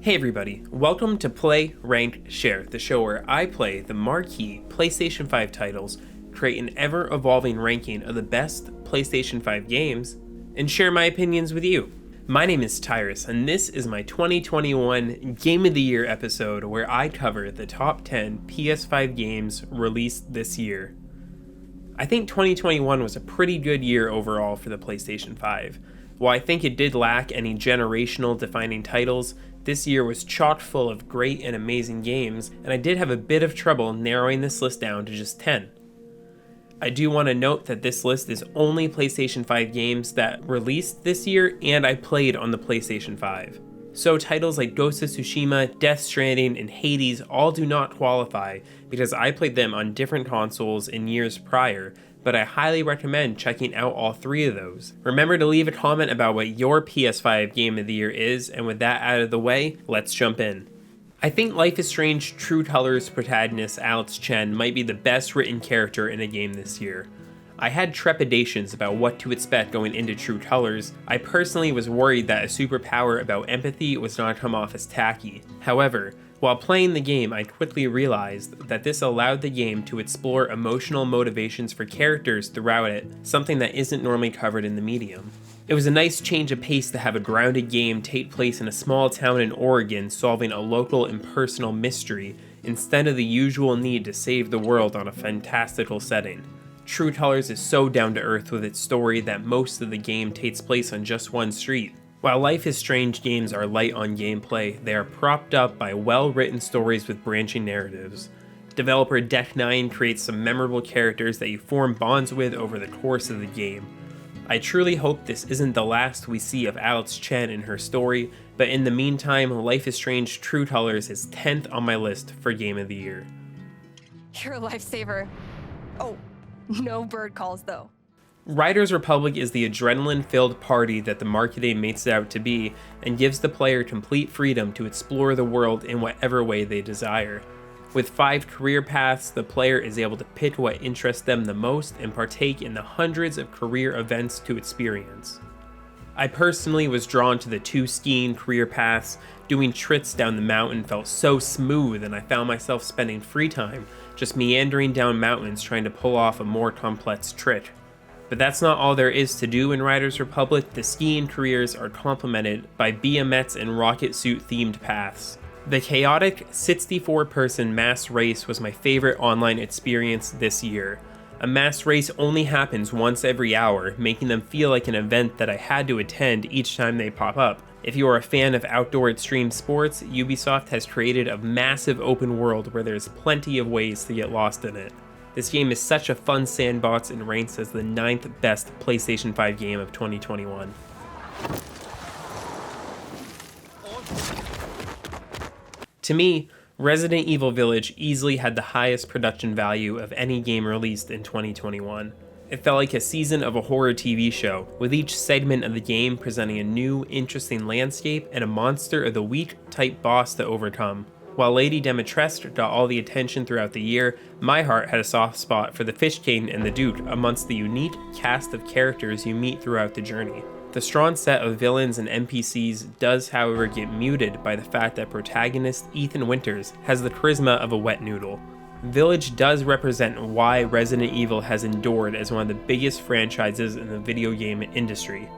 Hey everybody, welcome to Play, Rank, Share, the show where I play the marquee PlayStation 5 titles, create an ever-evolving ranking of the best PlayStation 5 games, and share my opinions with you. My name is Tyrus, and this is my 2021 Game of the Year episode where I cover the top 10 PS5 games released this year. I think 2021 was a pretty good year overall for the PlayStation 5. While I think it did lack any generational defining titles, this year was chock full of great and amazing games, and I did have a bit of trouble narrowing this list down to just 10. I do want to note that this list is only PlayStation 5 games that released this year and I played on the PlayStation 5. So titles like Ghost of Tsushima, Death Stranding, and Hades all do not qualify because I played them on different consoles in years prior, but I highly recommend checking out all three of those. Remember to leave a comment about what your PS5 Game of the Year is, and with that out of the way, let's jump in. I think Life is Strange True Colors protagonist Alex Chen might be the best written character in a game this year. I had trepidations about what to expect going into True Colors. I personally was worried that a superpower about empathy was not come off as tacky. However, while playing the game, I quickly realized that this allowed the game to explore emotional motivations for characters throughout it, something that isn't normally covered in the medium. It was a nice change of pace to have a grounded game take place in a small town in Oregon solving a local impersonal mystery, instead of the usual need to save the world on a fantastical setting. True Colors is so down to earth with its story that most of the game takes place on just one street. While Life is Strange games are light on gameplay, they are propped up by well-written stories with branching narratives. Developer Deck9 creates some memorable characters that you form bonds with over the course of the game. I truly hope this isn't the last we see of Alex Chen and her story, but in the meantime, Life is Strange True Colors is 10th on my list for Game of the Year. You're a lifesaver. Oh, no bird calls though. Riders Republic is the adrenaline-filled party that the marketing makes it out to be, and gives the player complete freedom to explore the world in whatever way they desire. With 5 career paths, the player is able to pick what interests them the most and partake in the hundreds of career events to experience. I personally was drawn to the 2 skiing career paths. Doing tricks down the mountain felt so smooth, and I found myself spending free time just meandering down mountains trying to pull off a more complex trick. But that's not all there is to do in Riders Republic. The skiing careers are complemented by BMX and rocket suit themed paths. The chaotic 64-person mass race was my favorite online experience this year. A mass race only happens once every hour, making them feel like an event that I had to attend each time they pop up. If you are a fan of outdoor extreme sports, Ubisoft has created a massive open world where there's plenty of ways to get lost in it. This game is such a fun sandbox and ranks as the 9th best PlayStation 5 game of 2021. To me, Resident Evil Village easily had the highest production value of any game released in 2021. It felt like a season of a horror TV show, with each segment of the game presenting a new, interesting landscape and a monster of the week type boss to overcome. While Lady Dimitrescu got all the attention throughout the year, my heart had a soft spot for the Fish King and the Duke amongst the unique cast of characters you meet throughout the journey. The strong set of villains and NPCs does, however, get muted by the fact that protagonist Ethan Winters has the charisma of a wet noodle. Village does represent why Resident Evil has endured as one of the biggest franchises in the video game industry.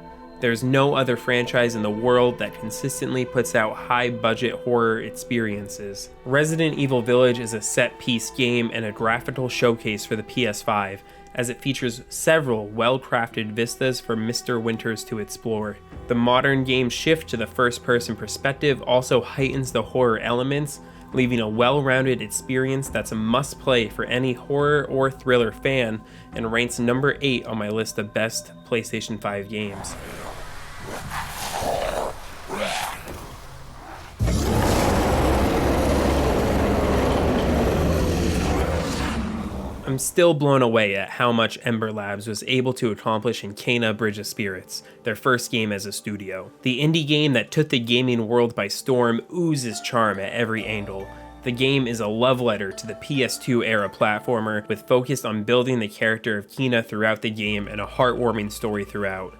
There's no other franchise in the world that consistently puts out high-budget horror experiences. Resident Evil Village is a set-piece game and a graphical showcase for the PS5, as it features several well-crafted vistas for Mr. Winters to explore. The modern game's shift to the first-person perspective also heightens the horror elements, leaving a well-rounded experience that's a must-play for any horror or thriller fan, and ranks number 8 on my list of best PlayStation 5 games. I'm still blown away at how much Ember Labs was able to accomplish in Kena Bridge of Spirits, their first game as a studio. The indie game that took the gaming world by storm oozes charm at every angle. The game is a love letter to the PS2 era platformer, with focus on building the character of Kena throughout the game and a heartwarming story throughout.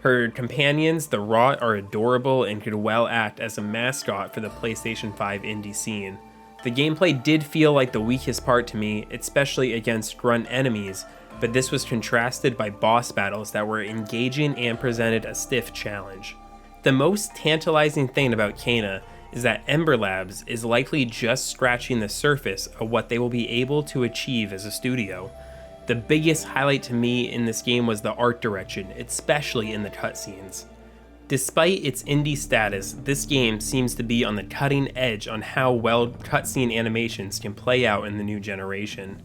Her companions, the Rot, are adorable and could well act as a mascot for the PlayStation 5 indie scene. The gameplay did feel like the weakest part to me, especially against grunt enemies, but this was contrasted by boss battles that were engaging and presented a stiff challenge. The most tantalizing thing about Kena is that Ember Labs is likely just scratching the surface of what they will be able to achieve as a studio. The biggest highlight to me in this game was the art direction, especially in the cutscenes. Despite its indie status, this game seems to be on the cutting edge on how well cutscene animations can play out in the new generation.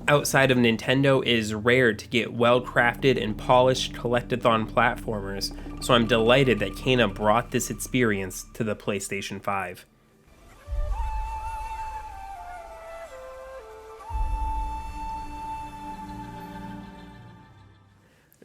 Outside of Nintendo, it is rare to get well-crafted and polished collectathon platformers, so I'm delighted that Kena brought this experience to the PlayStation 5.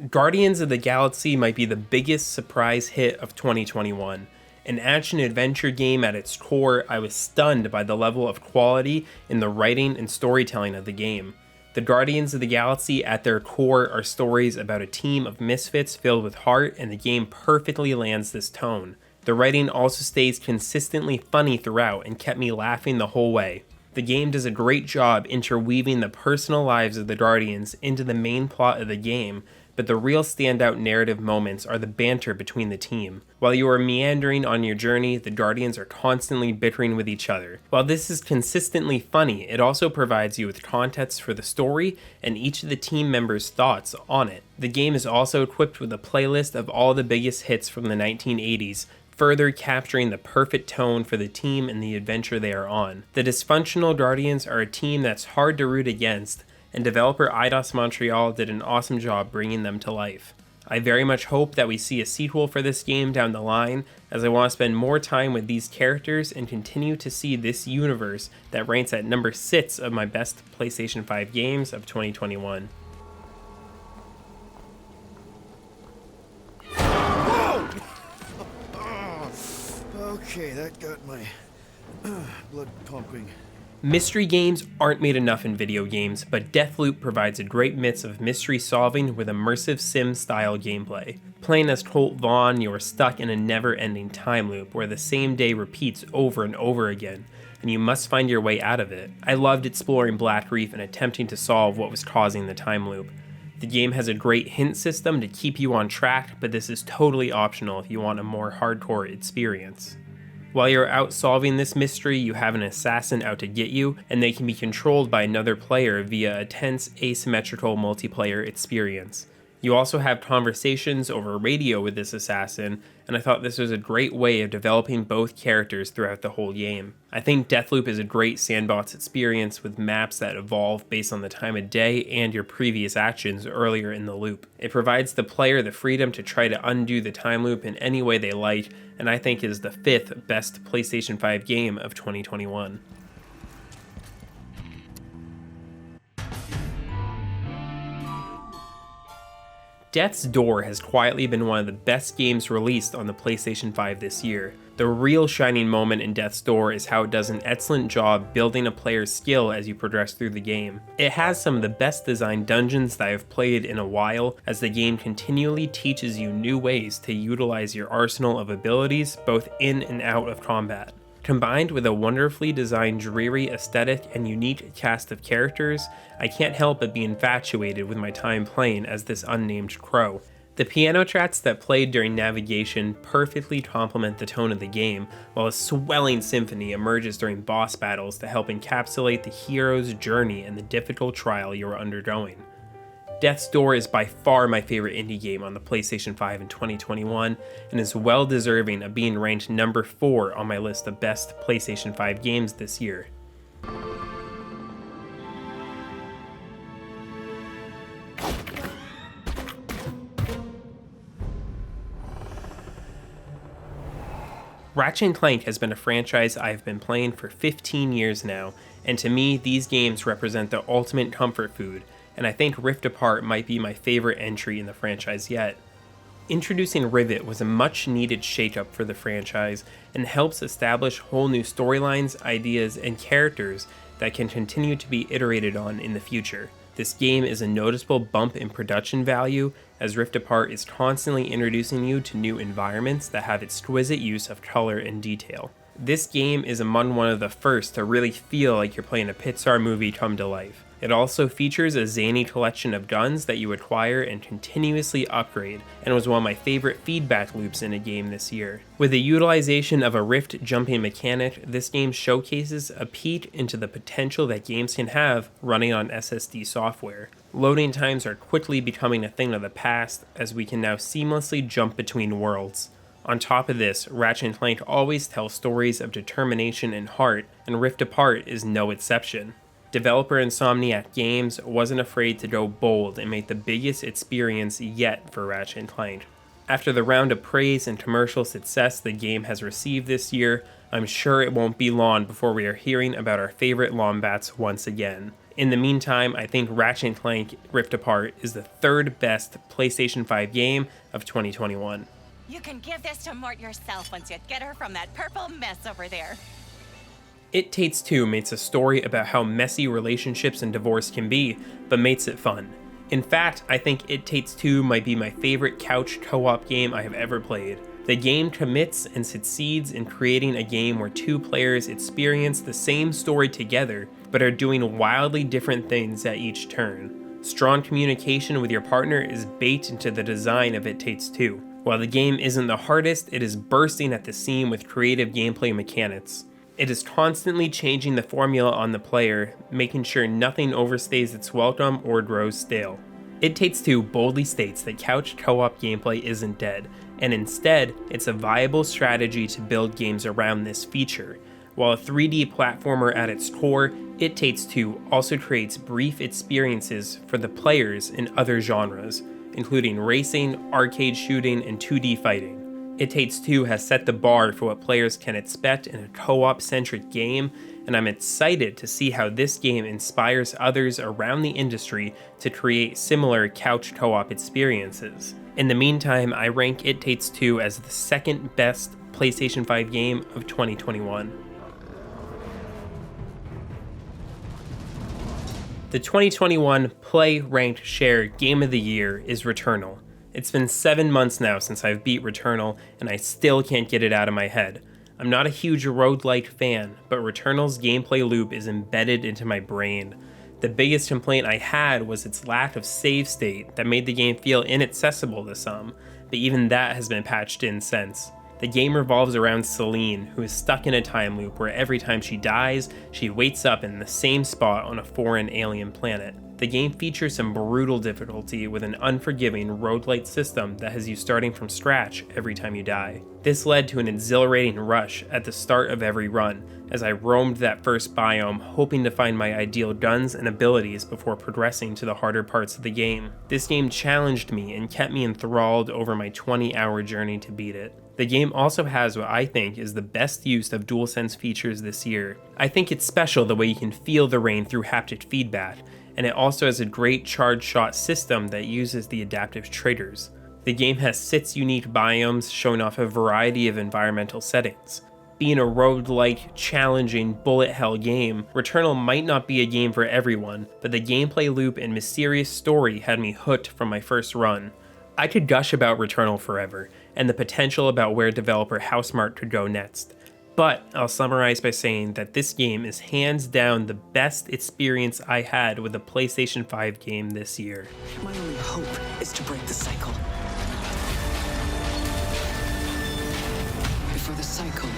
Guardians of the Galaxy might be the biggest surprise hit of 2021. An action-adventure game at its core, I was stunned by the level of quality in the writing and storytelling of the game. The Guardians of the Galaxy at their core are stories about a team of misfits filled with heart, and the game perfectly lands this tone. The writing also stays consistently funny throughout and kept me laughing the whole way. The game does a great job interweaving the personal lives of the Guardians into the main plot of the game, but the real standout narrative moments are the banter between the team. While you are meandering on your journey, the Guardians are constantly bickering with each other. While this is consistently funny, it also provides you with context for the story and each of the team members' thoughts on it. The game is also equipped with a playlist of all the biggest hits from the 1980s, further capturing the perfect tone for the team and the adventure they are on. The dysfunctional Guardians are a team that's hard to root against, and developer Eidos Montreal did an awesome job bringing them to life. I very much hope that we see a sequel for this game down the line, as I want to spend more time with these characters and continue to see this universe that ranks at number 6 of my best PlayStation 5 games of 2021. Whoa! Okay, that got my blood pumping. Mystery games aren't made enough in video games, but Deathloop provides a great mix of mystery solving with immersive sim-style gameplay. Playing as Colt Vaughn, you are stuck in a never-ending time loop where the same day repeats over and over again, and you must find your way out of it. I loved exploring Black Reef and attempting to solve what was causing the time loop. The game has a great hint system to keep you on track, but this is totally optional if you want a more hardcore experience. While you're out solving this mystery, you have an assassin out to get you, and they can be controlled by another player via a tense, asymmetrical multiplayer experience. You also have conversations over radio with this assassin, and I thought this was a great way of developing both characters throughout the whole game. I think Deathloop is a great sandbox experience with maps that evolve based on the time of day and your previous actions earlier in the loop. It provides the player the freedom to try to undo the time loop in any way they like, and I think is the 5th best PlayStation 5 game of 2021. Death's Door has quietly been one of the best games released on the PlayStation 5 this year. The real shining moment in Death's Door is how it does an excellent job building a player's skill as you progress through the game. It has some of the best designed dungeons that I've played in a while, as the game continually teaches you new ways to utilize your arsenal of abilities both in and out of combat. Combined with a wonderfully designed dreary aesthetic and unique cast of characters, I can't help but be infatuated with my time playing as this unnamed crow. The piano tracks that played during navigation perfectly complement the tone of the game, while a swelling symphony emerges during boss battles to help encapsulate the hero's journey and the difficult trial you are undergoing. Death's Door is by far my favorite indie game on the PlayStation 5 in 2021, and is well deserving of being ranked number 4 on my list of best PlayStation 5 games this year. Ratchet & Clank has been a franchise I've been playing for 15 years now, and to me, these games represent the ultimate comfort food, and I think Rift Apart might be my favorite entry in the franchise yet. Introducing Rivet was a much needed shakeup for the franchise, and helps establish whole new storylines, ideas, and characters that can continue to be iterated on in the future. This game is a noticeable bump in production value, as Rift Apart is constantly introducing you to new environments that have exquisite use of color and detail. This game is among one of the first to really feel like you're playing a Pixar movie come to life. It also features a zany collection of guns that you acquire and continuously upgrade, and was one of my favorite feedback loops in a game this year. With the utilization of a Rift jumping mechanic, this game showcases a peek into the potential that games can have running on SSD software. Loading times are quickly becoming a thing of the past, as we can now seamlessly jump between worlds. On top of this, Ratchet and Clank always tell stories of determination and heart, and Rift Apart is no exception. Developer Insomniac Games wasn't afraid to go bold and make the biggest experience yet for Ratchet and Clank. After the round of praise and commercial success the game has received this year, I'm sure it won't be long before we are hearing about our favorite Lombats once again. In the meantime, I think Ratchet and Clank Rift Apart is the third best PlayStation 5 game of 2021. You can give this to Mort yourself once you get her from that purple mess over there. It Takes Two makes a story about how messy relationships and divorce can be, but makes it fun. In fact, I think It Takes Two might be my favorite couch co-op game I have ever played. The game commits and succeeds in creating a game where two players experience the same story together, but are doing wildly different things at each turn. Strong communication with your partner is baked into the design of It Takes Two. While the game isn't the hardest, it is bursting at the seam with creative gameplay mechanics. It is constantly changing the formula on the player, making sure nothing overstays its welcome or grows stale. It Takes Two boldly states that couch co-op gameplay isn't dead, and instead, it's a viable strategy to build games around this feature. While a 3D platformer at its core, It Takes Two also creates brief experiences for the players in other genres, including racing, arcade shooting, and 2D fighting. It Takes Two has set the bar for what players can expect in a co-op centric game, and I'm excited to see how this game inspires others around the industry to create similar couch co-op experiences. In the meantime, I rank It Takes Two as the second best PlayStation 5 game of 2021. The 2021 Play, Ranked, Share Game of the Year is Returnal. It's been 7 months now since I've beat Returnal, and I still can't get it out of my head. I'm not a huge roguelike fan, but Returnal's gameplay loop is embedded into my brain. The biggest complaint I had was its lack of save state that made the game feel inaccessible to some, but even that has been patched in since. The game revolves around Celine, who is stuck in a time loop where every time she dies, she wakes up in the same spot on a foreign alien planet. The game features some brutal difficulty with an unforgiving roguelite system that has you starting from scratch every time you die. This led to an exhilarating rush at the start of every run, as I roamed that first biome hoping to find my ideal guns and abilities before progressing to the harder parts of the game. This game challenged me and kept me enthralled over my 20-hour journey to beat it. The game also has what I think is the best use of DualSense features this year. I think it's special the way you can feel the rain through haptic feedback, and it also has a great charge shot system that uses the adaptive triggers. The game has 6 unique biomes showing off a variety of environmental settings. Being a roguelike, challenging, bullet hell game, Returnal might not be a game for everyone, but the gameplay loop and mysterious story had me hooked from my first run. I could gush about Returnal forever, and the potential about where developer Housemarque could go next. But I'll summarize by saying that this game is hands down the best experience I had with a PlayStation 5 game this year. My only hope is to break the cycle. Before the cycle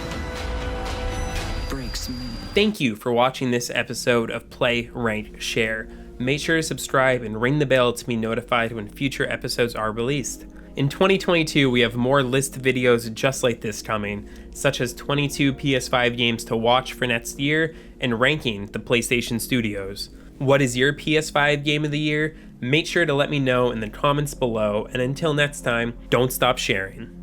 breaks me. Thank you for watching this episode of Play, Rank, Share. Make sure to subscribe and ring the bell to be notified when future episodes are released. In 2022, we have more list videos just like this coming, such as 22 PS5 games to watch for next year and ranking the PlayStation studios. What is your PS5 game of the year? Make sure to let me know in the comments below, and until next time, don't stop sharing.